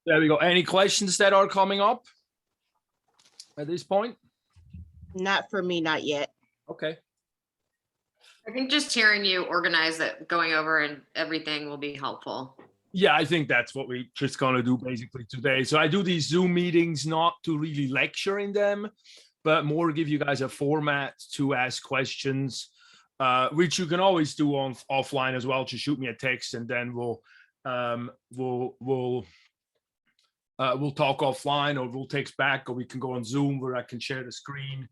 There we go. Any questions that are coming up at this point? Not for me, not yet. Okay. I think just hearing you organize it, going over and everything will be helpful. Yeah, I think that's what we're just going to do basically today. So I do these Zoom meetings not to really lecture in them, but more give you guys a format to ask questions, which you can always do on offline as well. Just shoot me a text and then we'll talk offline, or we'll text back, or we can go on Zoom where I can share the screen.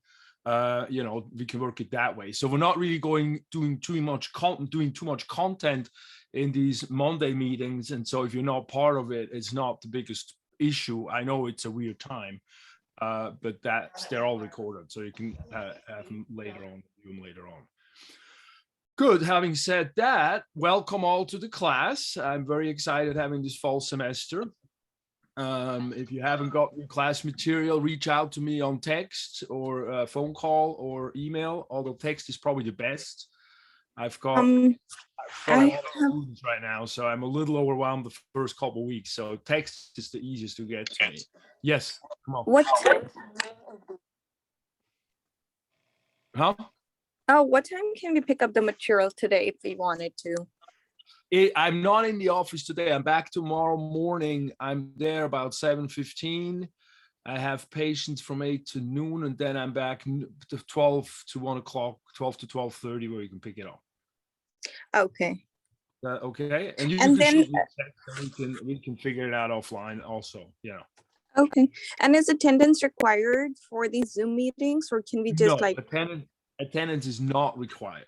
We can work it that way. So we're not really doing too much content in these Monday meetings. And so if you're not part of it, it's not the biggest issue. I know it's a weird time, but they're all recorded, so you can have them later on. Good. Having said that, welcome all to the class. I'm very excited having this fall semester. If you haven't got your class material, reach out to me on text or phone call or email, although text is probably the best. I've got a lot of students right now, so I'm a little overwhelmed the first couple of weeks. So text is the easiest to get to me. Yes, come on. What time? Huh? Oh, what time can we pick up the material today if we wanted to? I'm not in the office today. I'm back tomorrow morning. I'm there about 7:15. I have patients from 8 to noon, and then I'm back to 12 to 1 o'clock, 12 to 12:30, where you can pick it up. Okay. Okay. And we can figure it out offline also. Yeah. Okay. And is attendance required for these Zoom meetings, or can we just attendance is not required.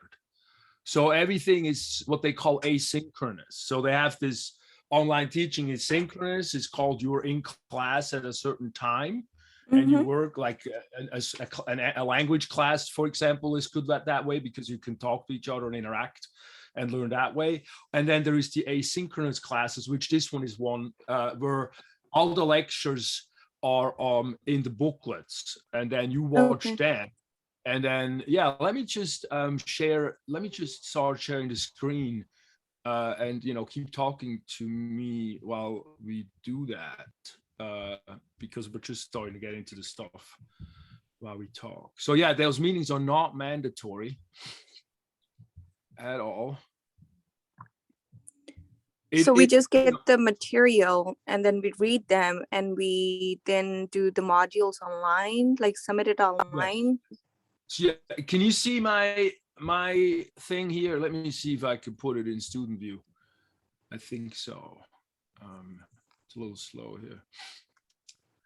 So everything is what they call asynchronous. So they have this online teaching is synchronous. It's called you're in class at a certain time, and you work like a language class, for example, is good that way because you can talk to each other and interact and learn that way. And then there is the asynchronous classes, which this one is one where all the lectures are in the booklets, and then you watch them. And then, let me just start sharing the screen and, keep talking to me while we do that because we're just starting to get into the stuff while we talk. So those meetings are not mandatory at all. So we just get the material and then we read them and we then do the modules online, like submit it online. Yeah. Can you see my thing here? Let me see if I can put it in student view. I think so. It's a little slow here.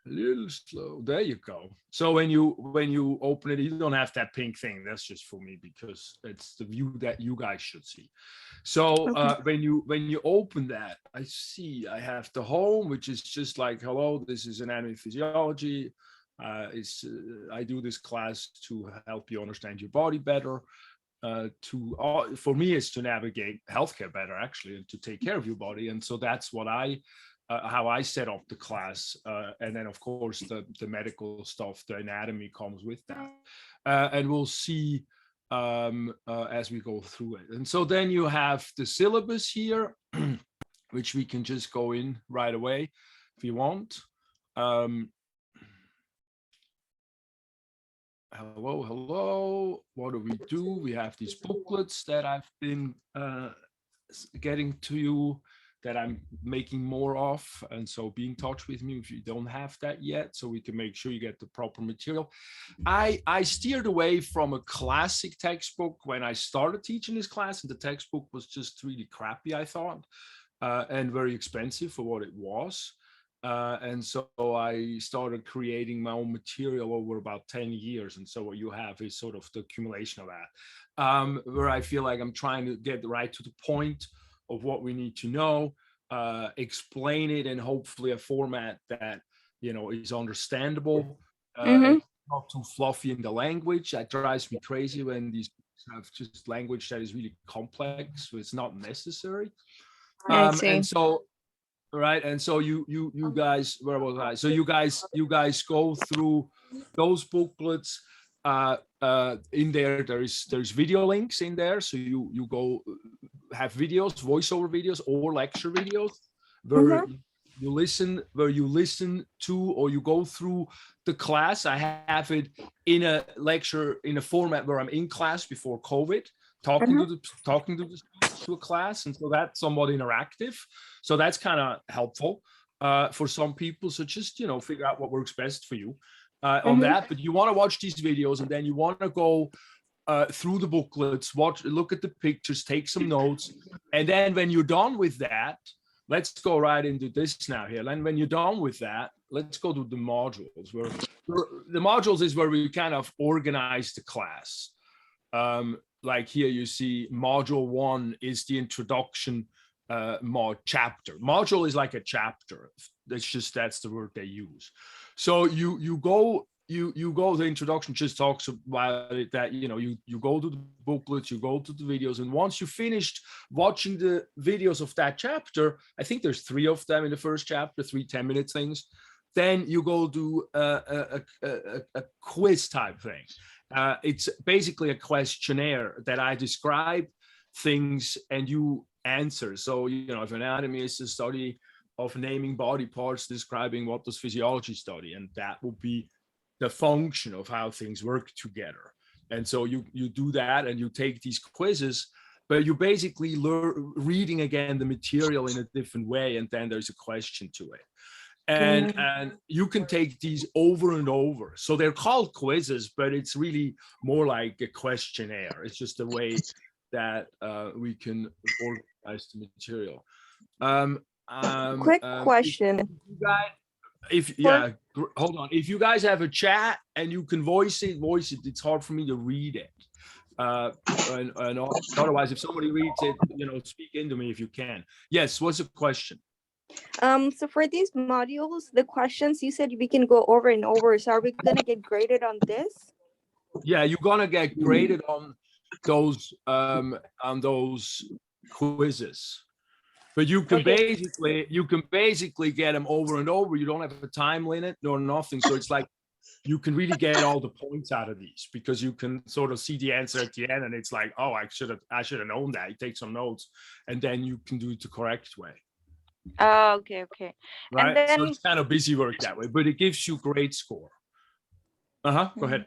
A little slow. There you go. So when you open it, you don't have that pink thing. That's just for me because it's the view that you guys should see. So when you open that, I have the home, which is just like, hello, this is anatomy physiology. I do this class to help you understand your body better. For me, it's to navigate healthcare better, actually, and to take care of your body. And so that's what how I set up the class. And then, of course, the medical stuff, the anatomy comes with that. And we'll see as we go through it. And so then you have the syllabus here, which we can just go in right away if you want. Hello. What do? We have these booklets that I've been getting to you that I'm making more of. And so be in touch with me if you don't have that yet, so we can make sure you get the proper material. I steered away from a classic textbook when I started teaching this class, and the textbook was just really crappy, I thought, and very expensive for what it was. And so I started creating my own material over about 10 years. And so what you have is sort of the accumulation of that, where I feel like I'm trying to get right to the point of what we need to know, explain it in hopefully a format that, is understandable, not too fluffy in the language. That drives me crazy when these have just language that is really complex, so it's not necessary. And so, right, and so you guys, where was I? So you guys go through those booklets. In there, there's video links in there, so you go have videos, voiceover videos or lecture videos where you listen to or you go through the class. I have it in a lecture in a format where I'm in class before COVID, talking to a class, and so that's somewhat interactive. So that's kind of helpful for some people. So just figure out what works best for you on that. But you want to watch these videos, and then you want to go through the booklets, look at the pictures, take some notes, and then when you're done with that, let's go right into this now here. And when you're done with that, let's go to the modules. Where the modules is where we kind of organize the class. Like here you see module 1 is the introduction chapter. Module is like a chapter. That's the word they use. So you go, the introduction just talks about it, that you go to the booklets, you go to the videos, and once you finished watching the videos of that chapter, I think there's 3 of them in the first chapter, 3 10-minute things, then you go do a quiz type thing. It's basically a questionnaire that I describe things and you answer. So if anatomy is the study of naming body parts, describing what does physiology study, and that will be the function of how things work together. And so you do that, and you take these quizzes, but you basically learn reading again the material in a different way, and then there's a question to it. And you can take these over and over. So they're called quizzes, but it's really more like a questionnaire. It's just a way that we can organize the material. Quick question. Hold on. If you guys have a chat and you can voice it. It's hard for me to read it. And otherwise, if somebody reads it, speak into me if you can. Yes, what's the question? So for these modules, the questions you said we can go over and over. So are we gonna get graded on this? Yeah, you're gonna get graded on those quizzes. But you can basically get them over and over. You don't have a time limit nor nothing. So it's like you can really get all the points out of these, because you can sort of see the answer at the end, and it's like, oh, I should have known that. You take some notes, and then you can do it the correct way. Oh, okay. Right. And then, so it's kind of busy work that way, but it gives you great score. Go ahead.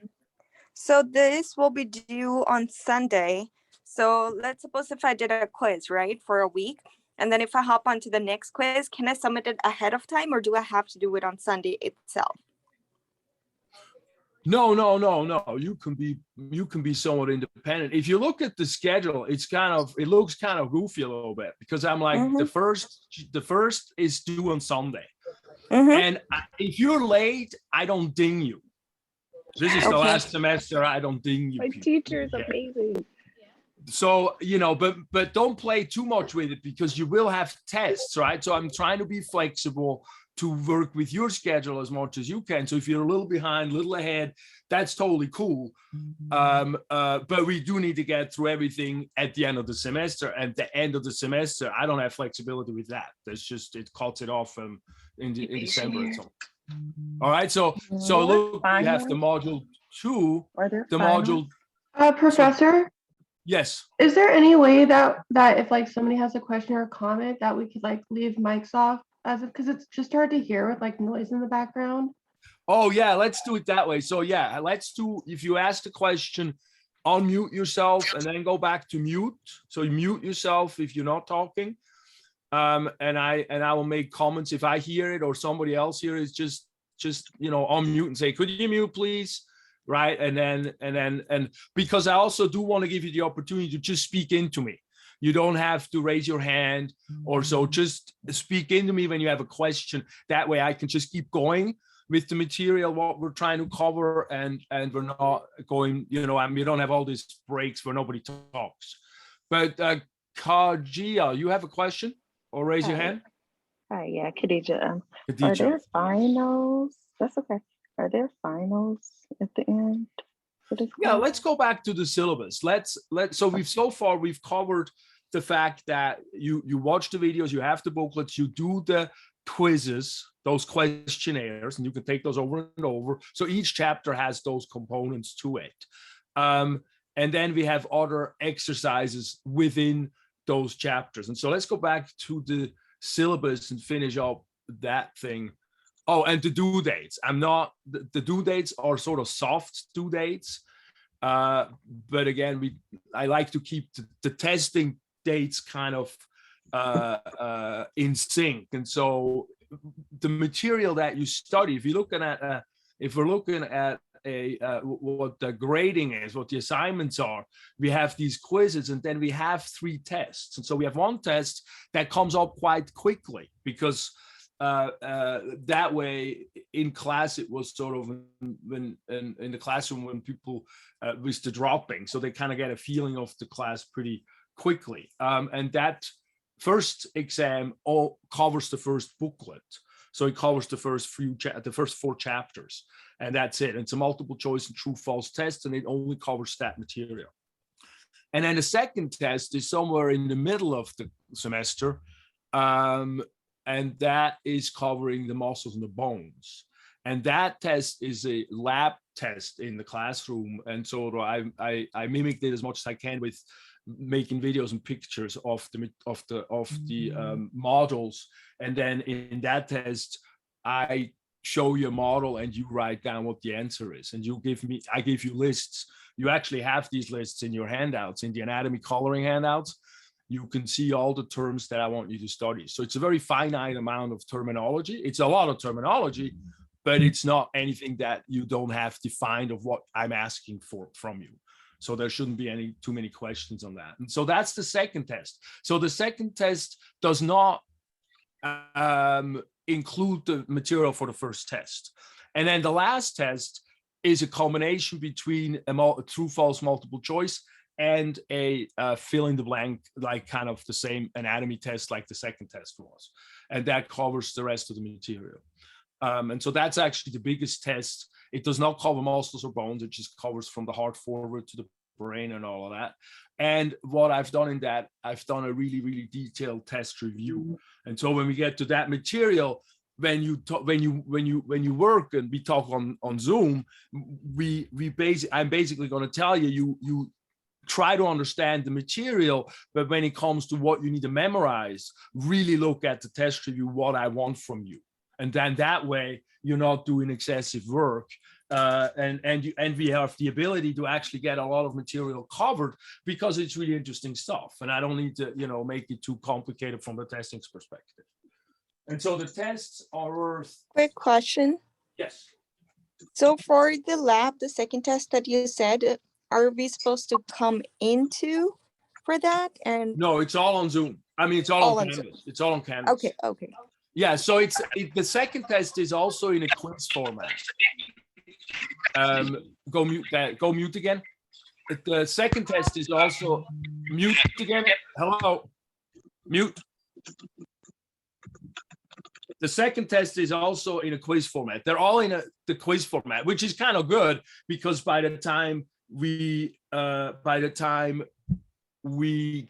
So this will be due on Sunday. So let's suppose if I did a quiz, right, for a week, and then if I hop onto the next quiz, can I submit it ahead of time, or do I have to do it on Sunday itself? No. You can be somewhat independent. If you look at the schedule, it looks kind of goofy a little bit, because I'm like, the first is due on Sunday, and if you're late, I don't ding you. This is the last semester. I don't ding you. My teacher is amazing. So but don't play too much with it, because you will have tests, right? So I'm trying to be flexible to work with your schedule as much as you can. So if you're a little behind, a little ahead, that's totally cool. But we do need to get through everything at the end of the semester. At the end of the semester, I don't have flexibility with that. That's just, it cuts it off in December or something. All right, so look, we have the module 2. The module. Professor? Yes. Is there any way that if like somebody has a question or a comment that we could like leave mics off, because it's just hard to hear with like noise in the background? Oh yeah, let's do it that way. So yeah, let's do, if you ask the question, unmute yourself and then go back to mute. So you mute yourself if you're not talking. And I will make comments if I hear it or somebody else here is just unmute and say, could you mute please? Right. And because I also do want to give you the opportunity to just speak into me. You don't have to raise your hand or so, just speak into me when you have a question. That way I can just keep going with the material, what we're trying to cover, and we're not going, we don't have all these breaks where nobody talks. But Kajia, you have a question or raise your hand? Hi, yeah, Khadija. Are Khadija. there finals? That's okay. Are there finals at the end for this Yeah, class? let's go back to the syllabus. So we've covered the fact that you watch the videos, you have the booklets, you do the quizzes, those questionnaires, and you can take those over and over. So each chapter has those components to it. And then we have other exercises within those chapters. And so let's go back to the syllabus and finish up that thing. Oh, and the due dates. I'm not, the due dates are sort of soft due dates. But again, I like to keep the testing dates kind of in sync. And so the material that you study, if we're looking at what the grading is, what the assignments are, we have these quizzes, and then we have 3 tests. And so we have one test that comes up quite quickly, because that way in class it was sort of when in the classroom when people with the dropping, so they kind of get a feeling of the class pretty quickly. And that first exam all covers the first booklet, so it covers the first 4 chapters, and that's it. It's a multiple choice and true false test, and it only covers that material. And then the second test is somewhere in the middle of the semester, and that is covering the muscles and the bones. And that test is a lab test in the classroom. And so I mimicked it as much as I can with making videos and pictures of the models. And then in that test, I show you a model and you write down what the answer is. And I give you lists. You actually have these lists in your handouts, in the anatomy coloring handouts. You can see all the terms that I want you to study. So it's a very finite amount of terminology. It's a lot of terminology, but it's not anything that you don't have defined of what I'm asking for from you. So there shouldn't be too many questions on that. And so that's the second test. So the second test does not include the material for the first test. And then the last test is a combination between a true false multiple choice and a fill in the blank, like kind of the same anatomy test like the second test was. And that covers the rest of the material. And so that's actually the biggest test. It does not cover muscles or bones. It just covers from the heart forward to the brain and all of that. And what I've done in that, I've done a really, really detailed test review. And so when we get to that material, when you work and we talk on Zoom, I'm basically going to tell you, you try to understand the material, but when it comes to what you need to memorize, really look at the test review, what I want from you. And then that way you're not doing excessive work. And we have the ability to actually get a lot of material covered because it's really interesting stuff. And I don't need to, make it too complicated from the testing perspective. And so the tests are worth. Quick question. Yes. So for the lab, the second test that you said, are we supposed to come into for that? And no, it's all on Zoom. I mean, it's all on Canvas. Zoom. It's all on Canvas. Okay. Yeah, so the second test is also in a quiz format. Go mute again. The second test is also mute again. Hello, mute. The second test is also in a quiz format. They're all in the quiz format, which is kind of good because by the time we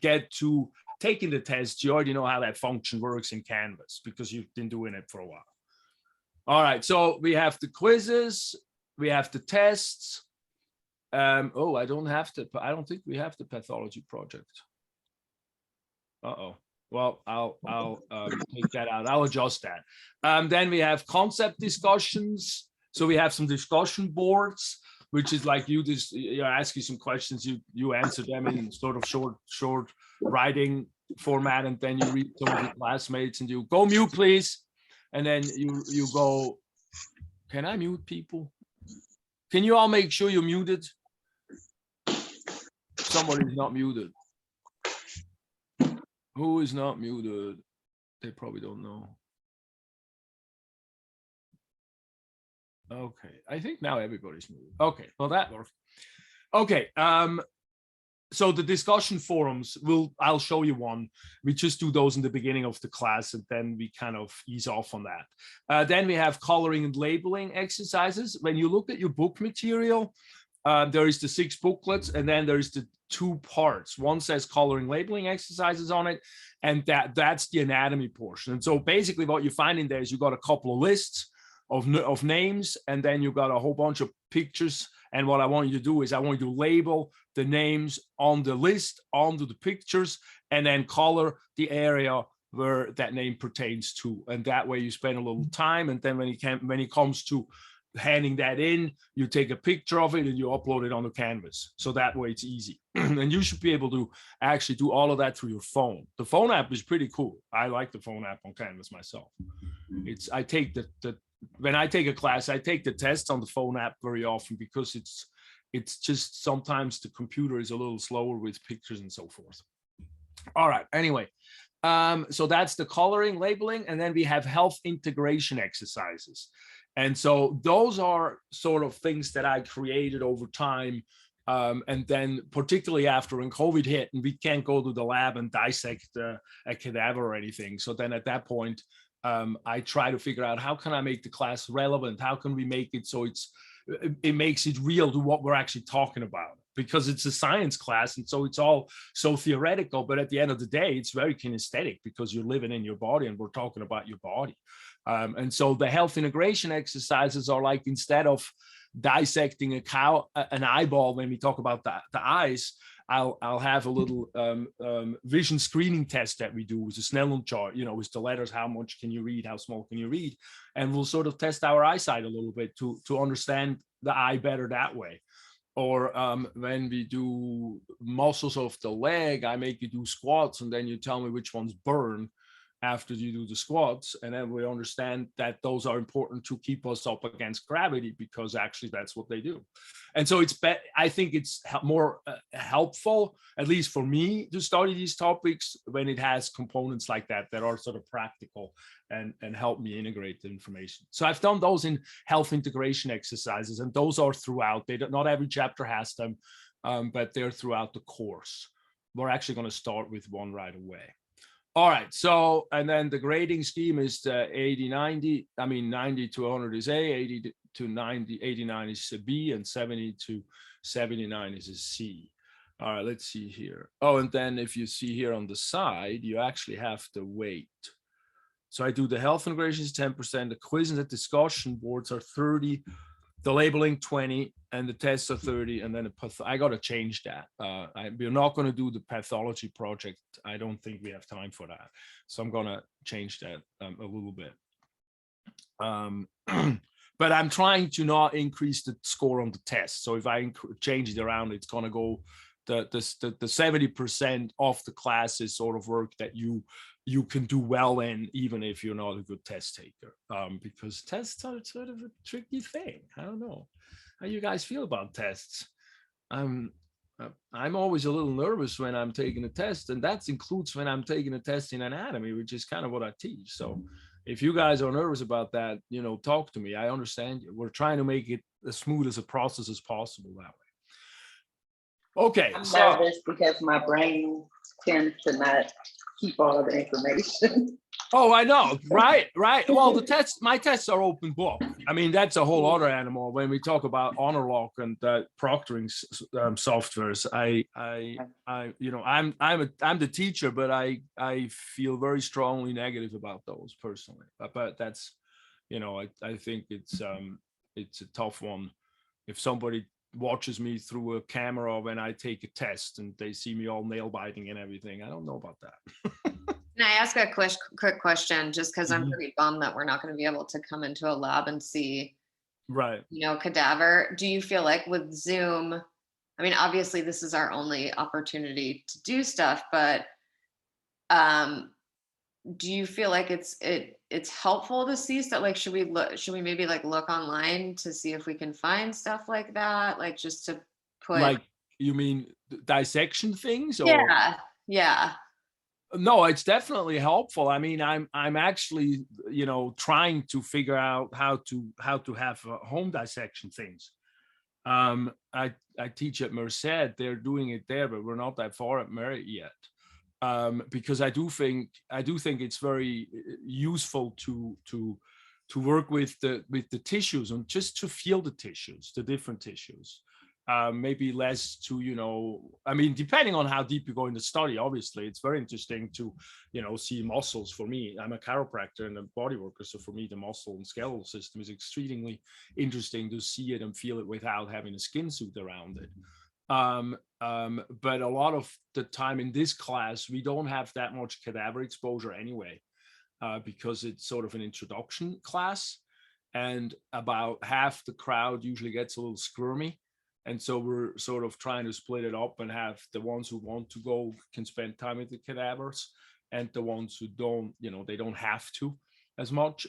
get to taking the test, you already know how that function works in Canvas because you've been doing it for a while. All right, so we have the quizzes, we have the tests. I don't think we have the pathology project. Well, I'll take that out. I'll adjust that. Then we have concept discussions. So we have some discussion boards, which is like you ask you some questions, you answer them in sort of short writing format, and then you read some of your classmates and you go mute, please. And then you go, can I mute people? Can you all make sure you're muted? Somebody's not muted. Who is not muted? They probably don't know. Okay, I think now everybody's muted. Okay, well that worked. Okay, so the discussion forums, I'll show you one. We just do those in the beginning of the class and then we kind of ease off on that. Then we have coloring and labeling exercises. When you look at your book material, there is the 6 booklets and then there's the 2 parts. One says coloring labeling exercises on it, and that's the anatomy portion. And so basically what you find in there is you got a couple of lists of names, and then you got a whole bunch of pictures. And what I want you to do is I want you to label the names on the list onto the pictures and then color the area where that name pertains to. And that way you spend a little time. And then when it comes to handing that in, you take a picture of it and you upload it on the canvas. So that way it's easy. And you should be able to actually do all of that through your phone. The phone app is pretty cool. I like the phone app on Canvas myself. I take when I take a class, I take the tests on the phone app very often because it's just sometimes the computer is a little slower with pictures and so forth. All right, anyway, so that's the coloring, labeling, and then we have health integration exercises. And so those are sort of things that I created over time. And then particularly after when COVID hit and we can't go to the lab and dissect a cadaver or anything. So then at that point, I try to figure out how can I make the class relevant? How can we make it so it makes it real to what we're actually talking about? Because it's a science class, and so it's all so theoretical, but at the end of the day, it's very kinesthetic because you're living in your body and we're talking about your body. And so the health integration exercises are like, instead of dissecting an eyeball, when we talk about the eyes, I'll have a little vision screening test that we do with the Snellen chart, with the letters, how much can you read, how small can you read? And we'll sort of test our eyesight a little bit to understand the eye better that way. Or when we do muscles of the leg, I make you do squats and then you tell me which ones burn after you do the squats. And then we understand that those are important to keep us up against gravity, because actually that's what they do. And so I think it's more helpful, at least for me, to study these topics when it has components like that are sort of practical and help me integrate the information. So I've done those in health integration exercises, and those are throughout. Not every chapter has them, but they're throughout the course. We're actually going to start with one right away. All right, so, and then the grading scheme is the 80-90. I mean, 90 to 100 is A, 80 to 90, 89 is a B, and 70 to 79 is a C. All right, let's see here. Oh, and then if you see here on the side, you actually have the weight. So I do the health integrations 10%, the quiz and the discussion boards are 30, the labeling 20, and the tests are 30, and then I got to change that. We're not going to do the pathology project. I don't think we have time for that. So I'm going to change that a little bit. But I'm trying to not increase the score on the test. So if I change it around, it's going to go, the 70% of the class is sort of work that you can do well in, even if you're not a good test taker, because tests are sort of a tricky thing. I don't know how you guys feel about tests. I'm always a little nervous when I'm taking a test, and that includes when I'm taking a test in anatomy, which is kind of what I teach. So if you guys are nervous about that, talk to me. I understand you. We're trying to make it as smooth as a process as possible that way. Okay. I'm nervous because my brain tends to not keep all the information. Oh, I know. Right. Well, my tests are open book. I mean, that's a whole other animal. When we talk about honor lock and proctoring softwares, I'm the teacher, but I feel very strongly negative about those personally. But that's, I think it's a tough one. If somebody watches me through a camera when I take a test and they see me all nail biting and everything, I don't know about that. Can I ask a quick question, just because I'm pretty bummed that we're not going to be able to come into a lab and see, right, cadaver. Do you feel like with Zoom, I mean, obviously this is our only opportunity to do stuff, but do you feel like it's helpful to see stuff? Like, should we maybe like look online to see if we can find stuff like that? Like, just to put, like, you mean dissection things? Or? Yeah. No, it's definitely helpful. I mean, I'm actually, trying to figure out how to have home dissection things. I teach at Merced. They're doing it there, but we're not that far at Merit yet. Because I do think it's very useful to work with the tissues and just to feel the tissues, the different tissues. Maybe less to, I mean, depending on how deep you go in the study, obviously, it's very interesting to, see muscles. For me, I'm a chiropractor and a body worker. So for me, the muscle and skeletal system is extremely interesting to see it and feel it without having a skin suit around it. But a lot of the time in this class, we don't have that much cadaver exposure anyway, because it's sort of an introduction class, and about half the crowd usually gets a little squirmy. And so we're sort of trying to split it up and have the ones who want to go can spend time with the cadavers, and the ones who don't, they don't have to as much.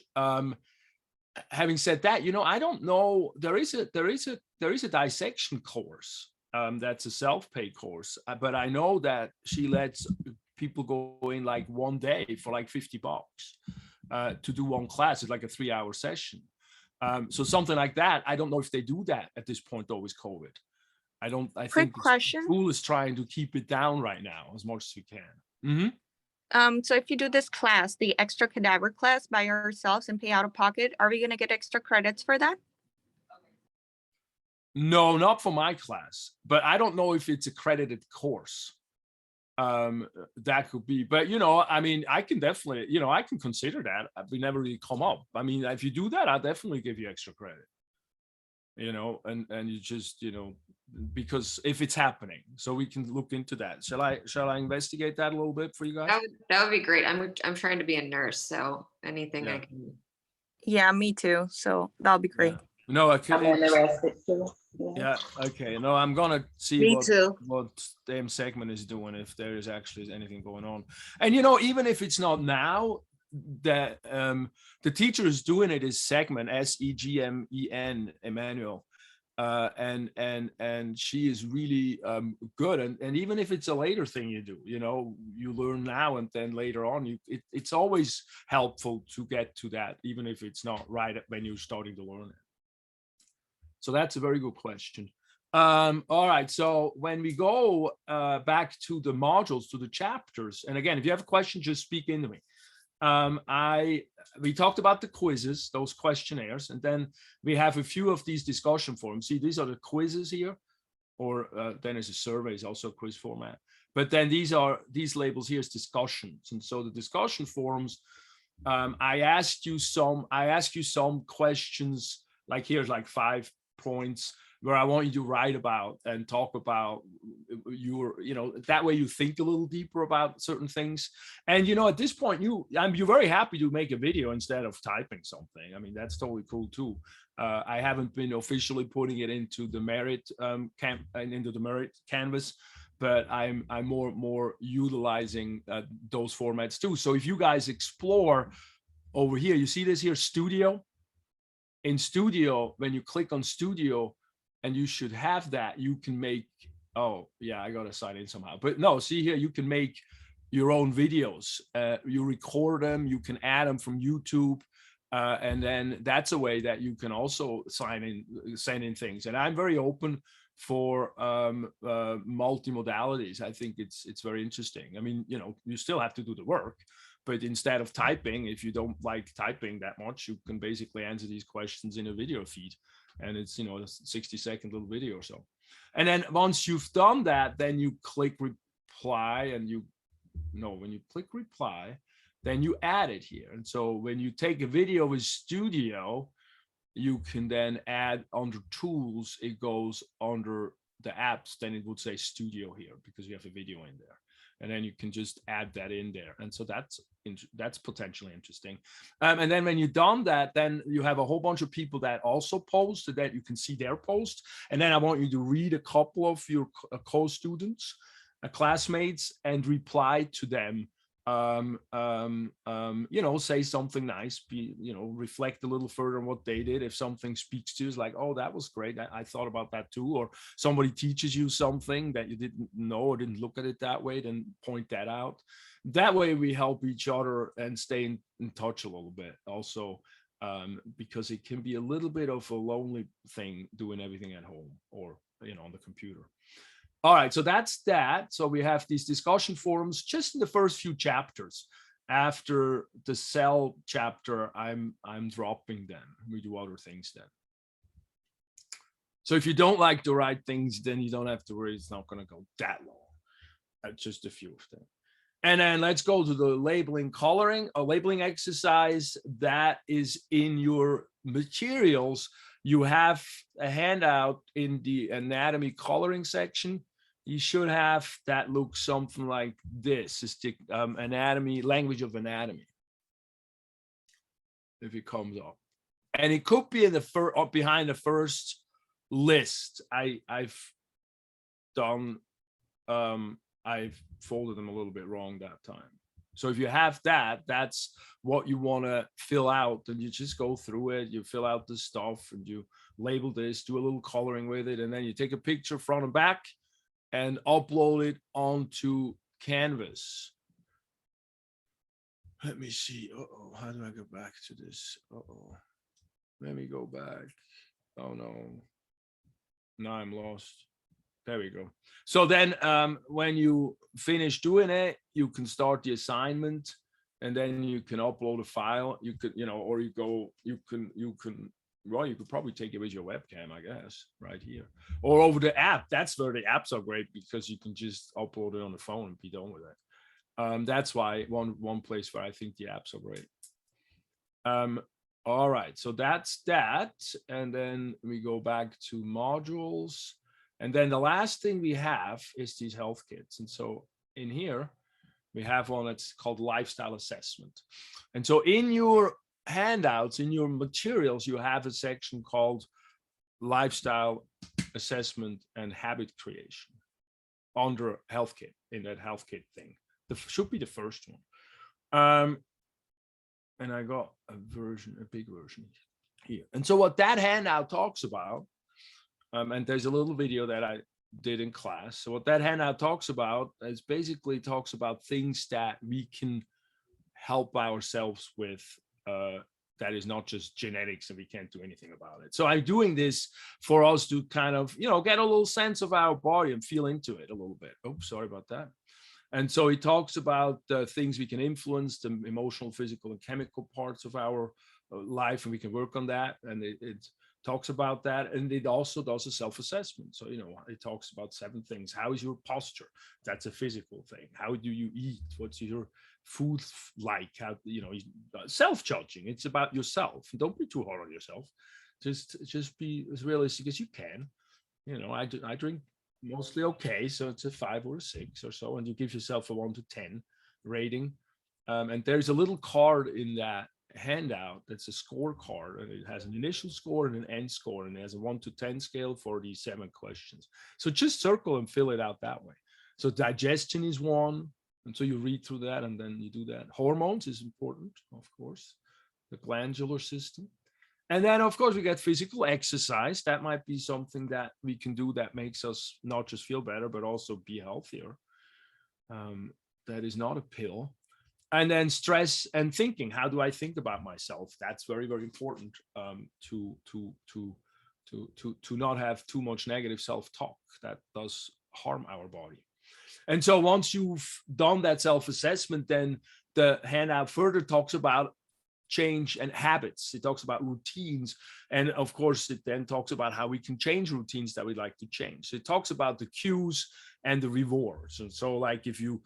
Having said that, I don't know, there is a dissection course, that's a self-pay course, but I know that she lets people go in like one day for like $50 to do one class. It's like a 3-hour session. So something like that. I don't know if they do that at this point though with COVID. I Quick think question. the school is trying to keep it down right now as much as we can. So if you do this class, the extra cadaver class by ourselves and pay out of pocket, are we gonna get extra credits for that? No, not for my class, but I don't know if it's accredited course. That could be, but I mean, I can definitely, I can consider that. We never really come up. I mean, if you do that, I'll definitely give you extra credit. And you just, because if it's happening, so we can look into that. Shall I investigate that a little bit for you guys? That would be great. I'm trying to be a nurse, so anything I can. Yeah, me too. So that'll be great. Yeah. No, okay. I'm interested too. Yeah. Okay. No, I'm gonna see Me too. what damn segment is doing, if there is actually anything going on. And even if it's not now, that the teacher is doing it is segment SEGMEN Emmanuel, and she is really good. And even if it's a later thing you do, you learn now and then later on, it's always helpful to get to that, even if it's not right when you're starting to learn it. So that's a very good question. All right, so when we go back to the modules, to the chapters, and again, if you have a question, just speak into me. We talked about the quizzes, those questionnaires, and then we have a few of these discussion forums. See, these are the quizzes here, or then as a survey is also a quiz format. But then these labels here is discussions, and so the discussion forums. I ask you some questions, like here's like 5 points where I want you to write about and talk about your, that way you think a little deeper about certain things. And, at this point, you're very happy to make a video instead of typing something. I mean, that's totally cool too. I haven't been officially putting it into the merit into the merit canvas, but I'm more utilizing those formats too. So if you guys explore over here, you see this here, Studio. In Studio, when you click on Studio, and you should have that, you can make, oh yeah, I gotta sign in somehow. But no, see here, you can make your own videos. You record them, you can add them from YouTube, and then that's a way that you can also send in things. And I'm very open for multimodalities. I think it's very interesting. I mean, you still have to do the work, but instead of typing, if you don't like typing that much, you can basically answer these questions in a video feed. And it's, a 60-second little video or so. And then once you've done that, then you click reply, and when you click reply, then you add it here. And so when you take a video with Studio, you can then add under tools, it goes under the apps, then it would say Studio here because you have a video in there. And then you can just add that in there. And so that's potentially interesting. And then when you've done that, then you have a whole bunch of people that also post, so that you can see their post. And then I want you to read a couple of your co-students, classmates, and reply to them. Say something nice, reflect a little further on what they did. If something speaks to you, it's like, oh, that was great, I thought about that too. Or somebody teaches you something that you didn't know or didn't look at it that way, then point that out. That way we help each other and stay in touch a little bit also, because it can be a little bit of a lonely thing doing everything at home or on the computer. All right, so that's that. So we have these discussion forums just in the first few chapters. After the cell chapter, I'm dropping them. We do other things then. So if you don't like to write things, then you don't have to worry. It's not going to go that long. Just a few of them. And then let's go to the labeling coloring, a labeling exercise that is in your materials, you have a handout in the anatomy coloring section. You should have that look something like this. It's the anatomy, language of anatomy, if it comes up. And it could be in the up behind the first list. I've done, I've folded them a little bit wrong that time. So if you have that, that's what you want to fill out, and you just go through it, you fill out the stuff and you label this, do a little coloring with it, and then you take a picture front and back and upload it onto Canvas. Let me see. Uh-oh, how do I go back to this? Uh-oh. Let me go back. Oh no. Now I'm lost. There we go. So then when you finish doing it, you can start the assignment, and then you can upload a file. You could, you know, or you go, you can, well, you could probably take it with your webcam, I guess, right here. Or over the app. That's where the apps are great, because you can just upload it on the phone and be done with it. That's why one place where I think the apps are great. All right, so that's that. And then we go back to modules. And then the last thing we have is these health kits. And so in here, we have one that's called lifestyle assessment. And so in your handouts, in your materials, you have a section called lifestyle assessment and habit creation under health kit, in that health kit thing. Should be the first one. And I got a big version here. And so what that handout talks about, and there's a little video that I did in class. So what that handout talks about is basically talks about things that we can help ourselves with, that is not just genetics and we can't do anything about it. So I'm doing this for us to kind of, you know, get a little sense of our body and feel into it a little bit. Oh, sorry about that. And so he talks about things we can influence, the emotional, physical, and chemical parts of our life, and we can work on that. And it talks about that. And it also does a self-assessment. So, you know, it talks about 7 things. How is your posture? That's a physical thing. How do you eat? What's your food like? How, you know, self-judging. It's about yourself. Don't be too hard on yourself. Just be as realistic as you can. You know, I drink mostly okay, so it's a 5 or a 6 or so, and you give yourself a 1 to 10 rating. And there's a little card in that handout that's a scorecard, and it has an initial score and an end score, and it has a 1 to 10 scale for these 7 questions. So just circle and fill it out that way. So digestion is 1, and so you read through that and then you do that. Hormones is important, of course, the glandular system. And then, of course, we get physical exercise. That might be something that we can do that makes us not just feel better, but also be healthier. That is not a pill. And then stress and thinking. How do I think about myself? That's very, very important, to not have too much negative self-talk. That does harm our body. And so once you've done that self-assessment, then the handout further talks about change and habits. It talks about routines. And of course, it then talks about how we can change routines that we'd like to change. So it talks about the cues and the rewards. And so like if you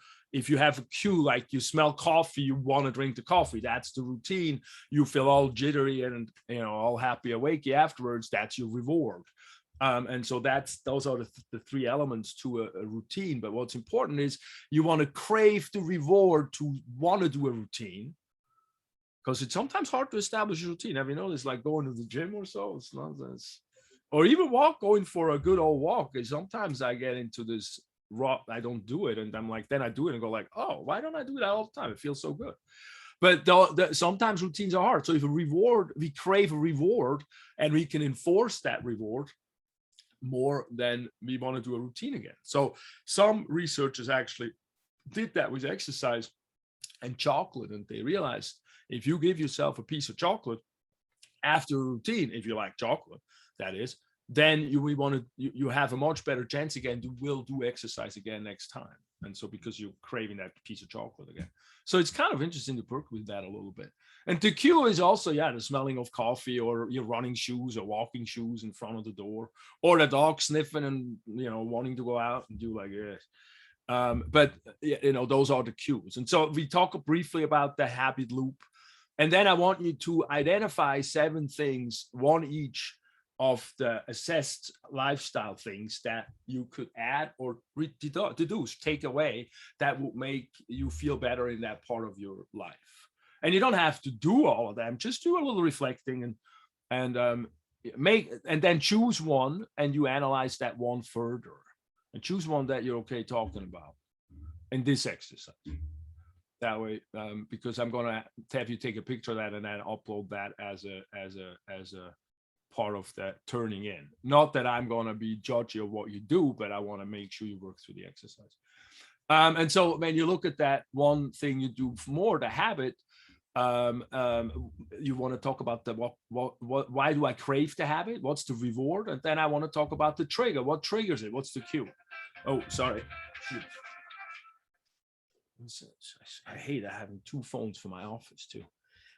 have a cue, like you smell coffee, you want to drink the coffee, that's the routine. You feel all jittery and, you know, all happy, awakey afterwards, that's your reward. And so those are the 3 elements to a routine. But what's important is you want to crave the reward to want to do a routine, because it's sometimes hard to establish a routine. Have you noticed, like going to the gym or so? It's nonsense. Or even going for a good old walk. Sometimes I get into this I don't do it, and I'm like, then I do it and go like, oh, why don't I do that all the time? It feels so good. But sometimes routines are hard. So if we crave a reward, and we can enforce that reward more than we want to do a routine again. So some researchers actually did that with exercise and chocolate, and they realized if you give yourself a piece of chocolate after a routine, if you like chocolate, that is, then you have a much better chance again to will do exercise again next time. And so because you're craving that piece of chocolate again. So it's kind of interesting to work with that a little bit. And the cue is also, the smelling of coffee, or your running shoes or walking shoes in front of the door, or the dog sniffing and, you know, wanting to go out and do like this. But, you know, those are the cues. And so we talk briefly about the habit loop. And then I want you to identify 7 things, one each of the assessed lifestyle things that you could add or deduce, take away, that would make you feel better in that part of your life. And you don't have to do all of them, just do a little reflecting and then choose one, and you analyze that one further, and choose one that you're okay talking about in this exercise. That way, because I'm gonna have you take a picture of that and then upload that as a part of that turning in. Not that I'm gonna be judgy of what you do, but I want to make sure you work through the exercise. And so when you look at that one thing you do more, the habit, you want to talk about the why do I crave the habit? What's the reward? And then I want to talk about the trigger. What triggers it? What's the cue? Oh, sorry. I hate having 2 phones for my office too.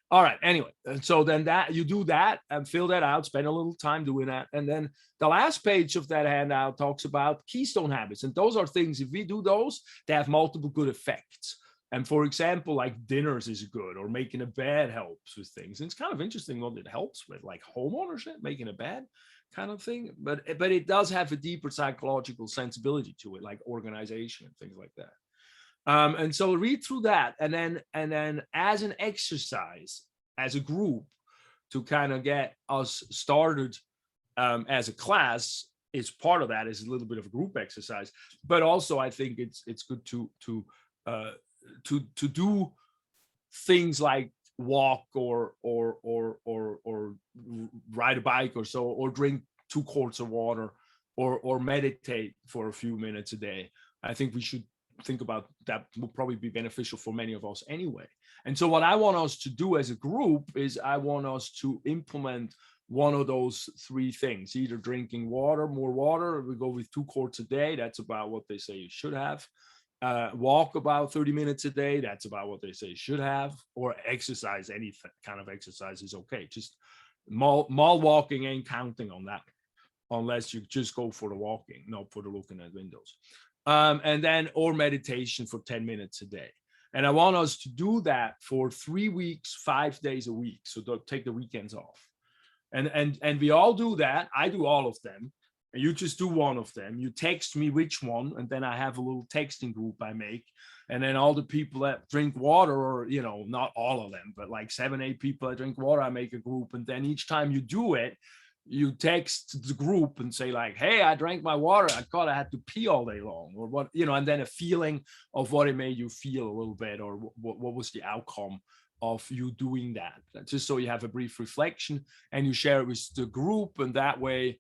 All right. Anyway, and so then that you do that and fill that out, spend a little time doing that. And then the last page of that handout talks about keystone habits. And those are things, if we do those, they have multiple good effects. And for example, like dinners is good, or making a bed helps with things. And it's kind of interesting what it helps with, like home ownership, making a bed kind of thing. But it does have a deeper psychological sensibility to it, like organization and things like that. And so read through that, and then as an exercise, as a group, to kind of get us started as a class, is part of that, is a little bit of a group exercise. But also I think it's good to do things like walk or ride a bike or so, or drink 2 quarts of water, or meditate for a few minutes a day. I think we should think about that. Will probably be beneficial for many of us anyway. And so what I want us to do as a group is I want us to implement one of those 3 things, either drinking water, more water. We go with 2 quarts a day. That's about what they say you should have. Walk about 30 minutes a day. That's about what they say you should have. Or exercise, any kind of exercise is okay. Just mall walking ain't counting on that, unless you just go for the walking, not for the looking at windows. And then, or meditation for 10 minutes a day. And I want us to do that for 3 weeks, 5 days a week. So don't take the weekends off. And we all do that. I do all of them. And you just do one of them. You text me which one, and then I have a little texting group I make. And then all the people that drink water, or, you know, not all of them, but like 7, 8 people that drink water, I make a group. And then each time you do it, you text the group and say like, hey, I drank my water. I thought I had to pee all day long, or what, you know, and then a feeling of what it made you feel a little bit, or what was the outcome of you doing that, just so you have a brief reflection and you share it with the group. And that way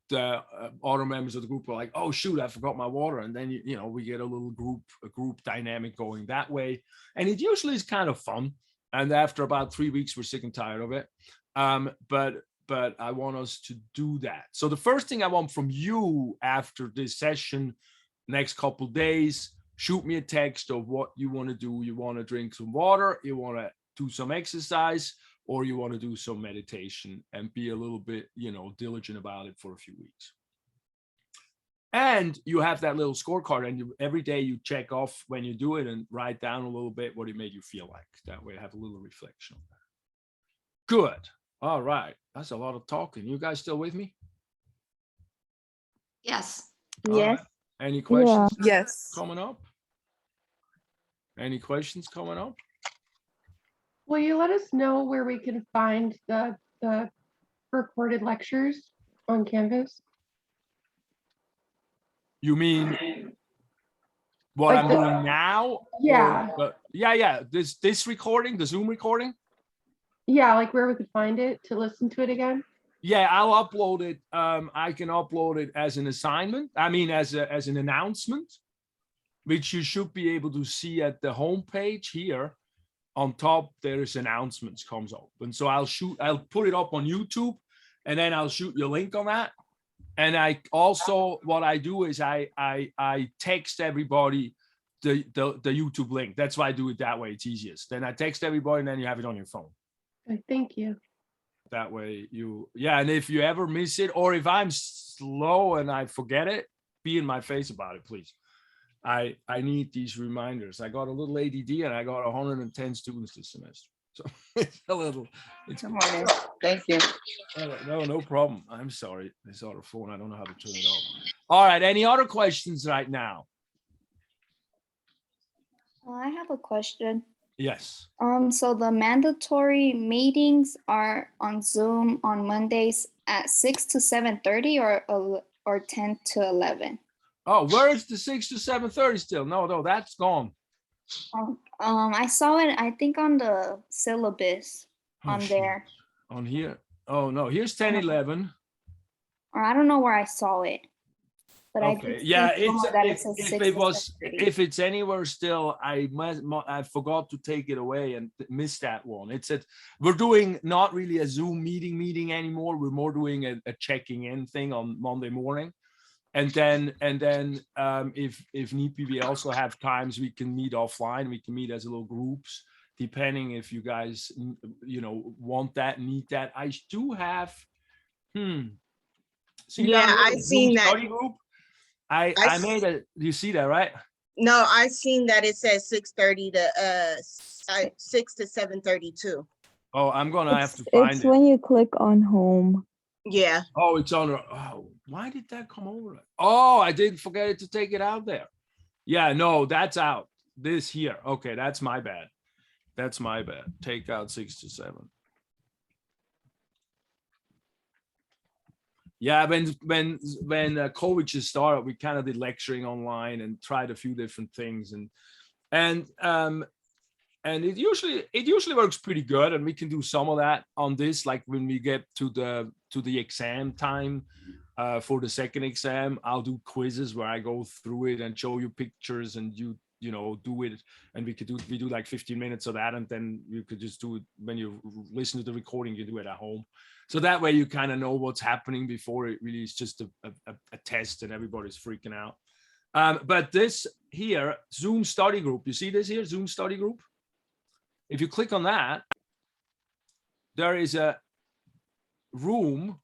the other members of the group are like, oh shoot, I forgot my water. And then, you know, we get a little group dynamic going that way. And it usually is kind of fun. And after about 3 weeks, we're sick and tired of it. But I want us to do that. So the first thing I want from you after this session, next couple days, shoot me a text of what you want to do. You want to drink some water, you want to do some exercise, or you want to do some meditation, and be a little bit, you know, diligent about it for a few weeks. And you have that little scorecard, and every day you check off when you do it and write down a little bit what it made you feel like. That way I have a little reflection on that. Good. All right. That's a lot of talking. You guys still with me? Yes. All Yes. right. Any questions Yes. coming up? Any questions coming up? Will you let us know where we can find the recorded lectures on Canvas? You mean what Like I'm the- doing now? Yeah. Yeah. This recording, the Zoom recording? Yeah, like where we could find it to listen to it again. Yeah, I'll upload it. I can upload it as an assignment. I mean, as an announcement, which you should be able to see at the homepage here. On top, there's announcements comes up. And so I'll put it up on YouTube, and then I'll shoot you a link on that. And I also, what I do is I text everybody the YouTube link. That's why I do it that way. It's easiest. Then I text everybody, and then you have it on your phone. Thank you. That way and if you ever miss it, or if I'm slow and I forget it, be in my face about it, please. I need these reminders. I got a little ADD, and I got 110 students this semester. So it's a little, it's Good morning. Thank you. no problem. I'm sorry. This other phone, I don't know how to turn it off. All right. Any other questions right now? I have a question. Yes. So the mandatory meetings are on Zoom on Mondays at 6 to 7:30 or 10 to 11. Oh, where is the 6 to 7:30 still? No, that's gone. I saw it, I think, on the syllabus Oh, on shit. there. On here. Oh no, here's 10-11. Or I don't know where I saw it. But I Okay, did yeah, see somewhere that it says if 6 it to was 7:30. if it's anywhere still, I forgot to take it away and missed that one. It said we're doing not really a Zoom meeting anymore. We're more doing a checking in thing on Monday morning, and then if need be, we also have times we can meet offline. We can meet as little groups, depending if you guys want that, need that. I do have. See Yeah, down here, I the Zoom seen that. study group. I made a, you see that, right? No, I seen that it says 6:30 to 6 to 7:32. Oh, I'm gonna have to find It's it. when you click on home. Yeah. Oh, it's on. Oh, why did that come over? Oh, I didn't forget it to take it out there. Yeah, no, that's out. This here. Okay, that's my bad. That's my bad. Take out 6 to 7. Yeah, when COVID just started, we kind of did lecturing online and tried a few different things, and it usually works pretty good, and we can do some of that on this. Like when we get to the exam time for the second exam, I'll do quizzes where I go through it and show you pictures, and you do it, and we do like 15 minutes of that, and then you could just do it when you listen to the recording. You do it at home. So that way you kind of know what's happening before it really is just a test and everybody's freaking out. But this here, Zoom study group, you see this here, Zoom study group? If you click on that, there is a room,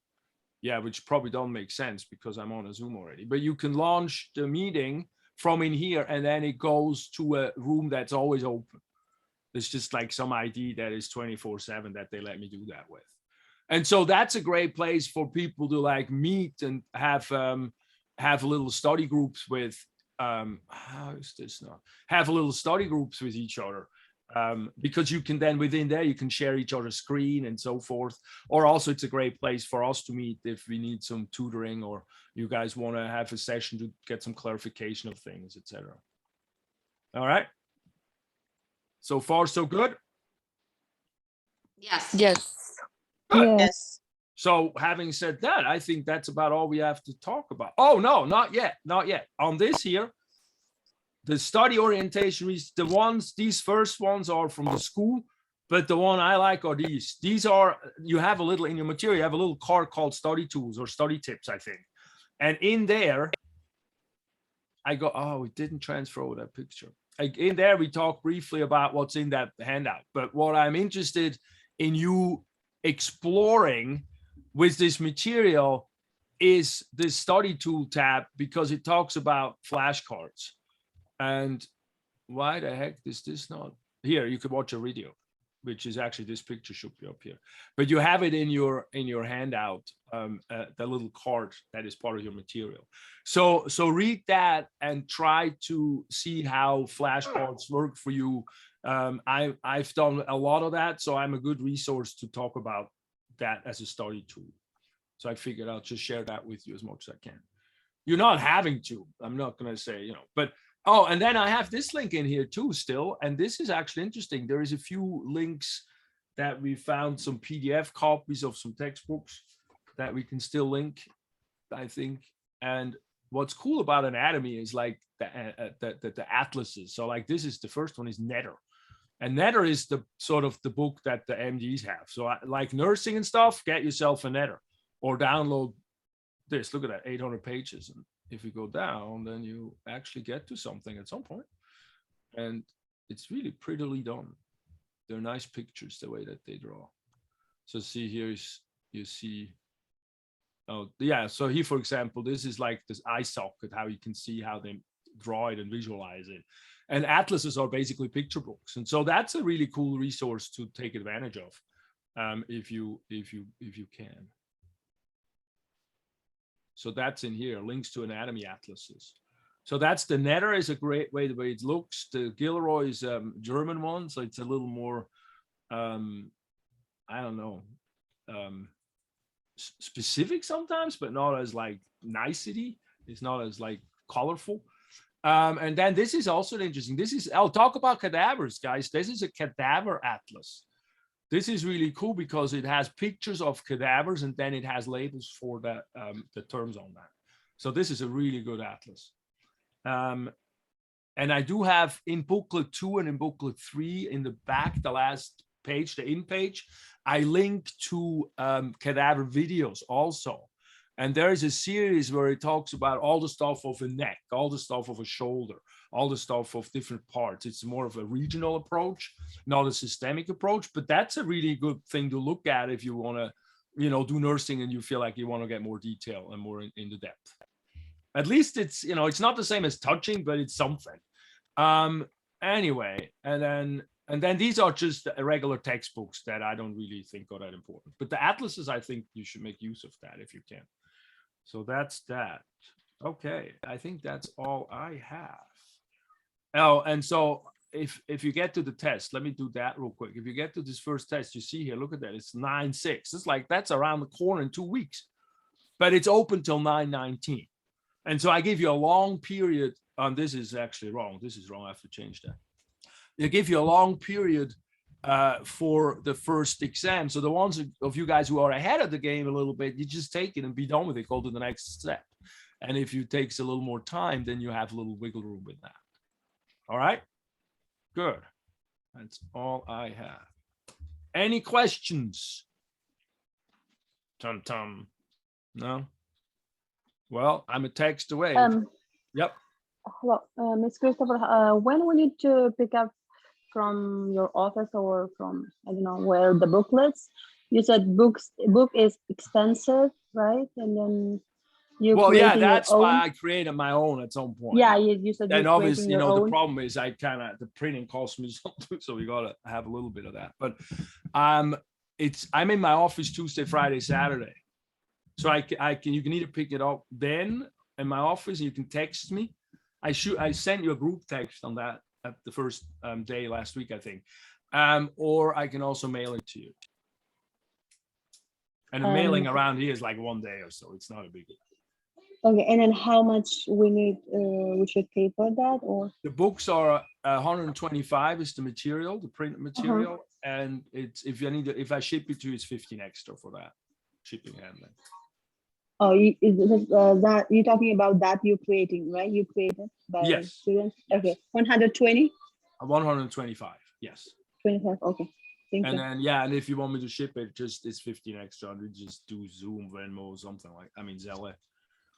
yeah, which probably don't make sense because I'm on a Zoom already, but you can launch the meeting from in here, and then it goes to a room that's always open. It's just like some ID that is 24/7 that they let me do that with. And so that's a great place for people to like meet and have little study groups with how is this not? Have a little study groups with each other. Because you can then within there, you can share each other's screen and so forth. Or also it's a great place for us to meet if we need some tutoring or you guys want to have a session to get some clarification of things, etc. All right. So far, so good. Yes. Yes. Yeah. Yes. So having said that, I think that's about all we have to talk about. Oh, no, not yet. Not yet. On this here, the study orientation is these first ones are from the school, but the one I like are these. These are, you have a little in your material, you have a little card called study tools or study tips, I think. And in there, I go, oh, it didn't transfer over that picture. In there, we talk briefly about what's in that handout. But what I'm interested in you exploring with this material is this study tool tab, because it talks about flashcards. And why the heck is this not here? You could watch a video, which is actually this picture should be up here, but you have it in your handout, the little card that is part of your material. So read that and try to see how flashcards work for you. I've done a lot of that, so I'm a good resource to talk about that as a study tool. So I figured I'll just share that with you as much as I can. You're not having to. I'm not going to say, but oh, and then I have this link in here too still, and this is actually interesting. There is a few links that we found, some PDF copies of some textbooks that we can still link, I think. And what's cool about anatomy is like the atlases. So like this is the first one is Netter. And Netter is the sort of the book that the MDs have. So like nursing and stuff, get yourself a Netter or download this. Look at that, 800 pages. And if you go down, then you actually get to something at some point. And it's really prettily done. They're nice pictures the way that they draw. So see here, you see, oh yeah, so here, for example, this is like this eye socket, how you can see how draw it and visualize it. And atlases are basically picture books, and so that's a really cool resource to take advantage of, if you can. So that's in here, links to anatomy atlases. So that's the Netter is a great way the way it looks. The Gilroy is German one, so it's a little more I don't know, specific sometimes, but not as like nicety. It's not as like colorful. And then this is also interesting. This is, I'll talk about cadavers, guys. This is a cadaver atlas. This is really cool because it has pictures of cadavers and then it has labels for the terms on that. So this is a really good atlas. And I do have in booklet 2 and in booklet 3 in the back, the last page, the in page, I link to cadaver videos also. And there is a series where it talks about all the stuff of a neck, all the stuff of a shoulder, all the stuff of different parts. It's more of a regional approach, not a systemic approach, but that's a really good thing to look at if you want to, you know, do nursing and you feel like you want to get more detail and more in the depth. At least it's, you know, it's not the same as touching, but it's something. Anyway, and then these are just regular textbooks that I don't really think are that important. But the atlases, I think you should make use of that if you can. So that's that. Okay, I think that's all I have. Oh, and so if you get to the test, let me do that real quick. If you get to this first test, you see here, look at that, it's 9/6. It's like that's around the corner in 2 weeks, but it's open till 9/19. And so I give you a long period. This is actually wrong. This is wrong. I have to change that. They give you a long period for the first exam. So the ones of you guys who are ahead of the game a little bit, you just take it and be done with it, go to the next step. And if it takes a little more time, then you have a little wiggle room with that. All right, good. That's all I have. Any questions? Tum. No? Well, I'm a text away. Yep. Hello, Ms. Christopher, when we need to pick up from your office or from, I don't know, where the booklets? You said book is expensive, right? And then you well, yeah, creating your that's why own? I created my own at some point. Yeah, you said And you're obviously, creating you your know, the own. problem is the printing costs me something, so we gotta have a little bit of that. But I'm in my office Tuesday, Friday, Saturday. So I can you can either pick it up then in my office, and you can text me. I sent you a group text on that at the first day last week, I think. Or I can also mail it to you. And the mailing around here is like 1 day or so. It's not a big deal. Okay, and then how much we should pay for that, or? The books are 125 is the material, the print material, and it's if I ship it to you, it's 15 extra for that shipping handling. Oh, that you're talking about that you're creating, right? You created by Yes. students. Yes. Okay, 120. 125, yes. 25. Okay, thank you. And then yeah, and if you want me to ship it, just it's 15 extra. We just do Zoom, Venmo, something like Zelle,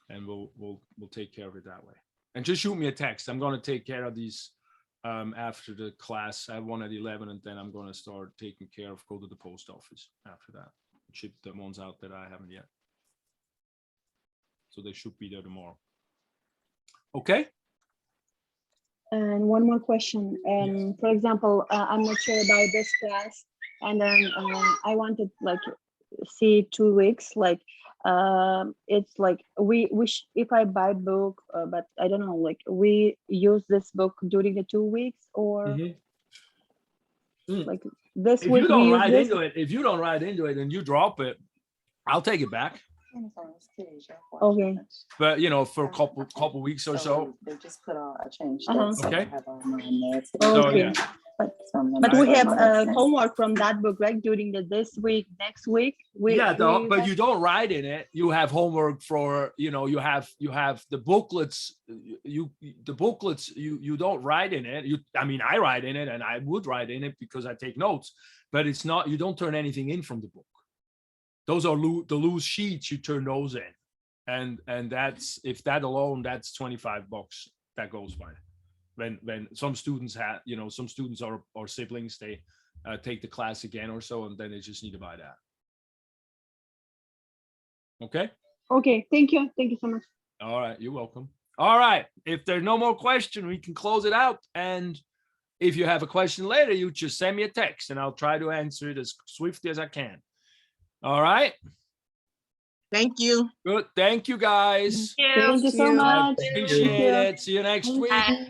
and we'll take care of it that way. And just shoot me a text. I'm gonna take care of these after the class. I have one at 11, and then I'm gonna start taking care of go to the post office after that. Ship the ones out that I haven't yet. So they should be there tomorrow. Okay. And one more question. Yes. For example, I'm not sure about this class, and then I wanted like see 2 weeks. Like it's like if I buy book, but I don't know. Like we use this book during the 2 weeks, or like this If week you don't we use write this. into it, if you don't write into it and you drop it, I'll take it back. Okay. But you know, for a couple weeks or so. They just put on a change. Okay. So, yeah. But we have homework from that book, right? During this week, next week. But you don't write in it. You have homework for, you know, you have the booklets. You don't write in it. I mean, I write in it, and I would write in it because I take notes. But it's not. You don't turn anything in from the book. Those are the loose sheets. You turn those in, and that's if that alone, that's $25 that goes by. When some students have, you know, some students are siblings, they take the class again or so, and then they just need to buy that. Okay. Okay. Thank you. Thank you so much. All right. You're welcome. All right. If there's no more question, we can close it out. And if you have a question later, you just send me a text and I'll try to answer it as swiftly as I can. All right. Thank you. Good. Thank you, guys. Thank you so you. much. Appreciate it. See you next week. Bye.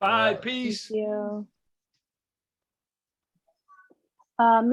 Bye. Peace. Thank you.